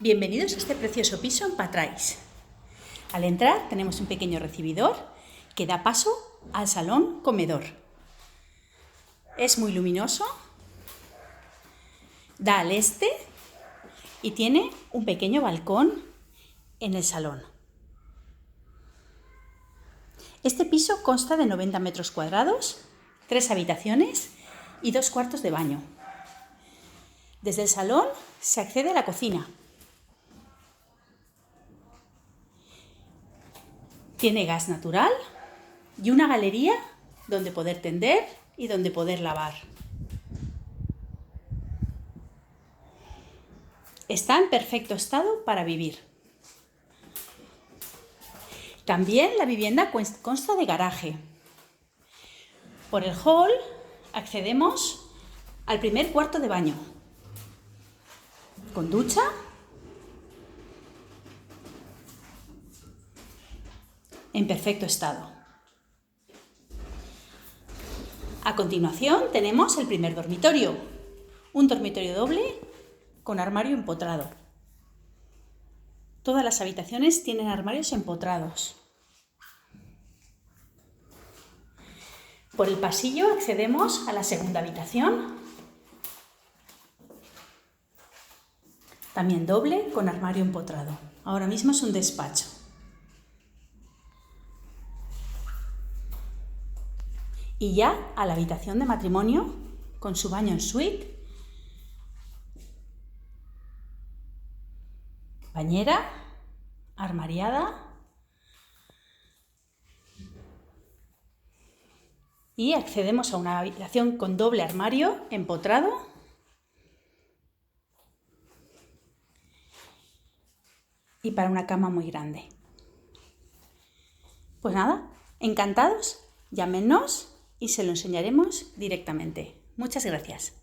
Bienvenidos a este precioso piso en Patrais. Al entrar tenemos un pequeño recibidor que da paso al salón comedor. Es muy luminoso, da al este y tiene un pequeño balcón en el salón. Este piso consta de 90 metros cuadrados, 3 habitaciones y 2 cuartos de baño. Desde el salón se accede a la cocina. Tiene gas natural y una galería donde poder tender y donde poder lavar. Está en perfecto estado para vivir. También la vivienda consta de garaje. Por el hall accedemos al primer cuarto de baño, con ducha, en perfecto estado. A continuación tenemos el primer dormitorio, un dormitorio doble con armario empotrado. Todas las habitaciones tienen armarios empotrados. Por el pasillo accedemos a la segunda habitación, también doble con armario empotrado. Ahora mismo es un despacho. Y ya a la habitación de matrimonio, con su baño en suite, bañera, armariada y accedemos a una habitación con doble armario empotrado y para una cama muy grande. Pues nada, encantados, llámenos y se lo enseñaremos directamente. Muchas gracias.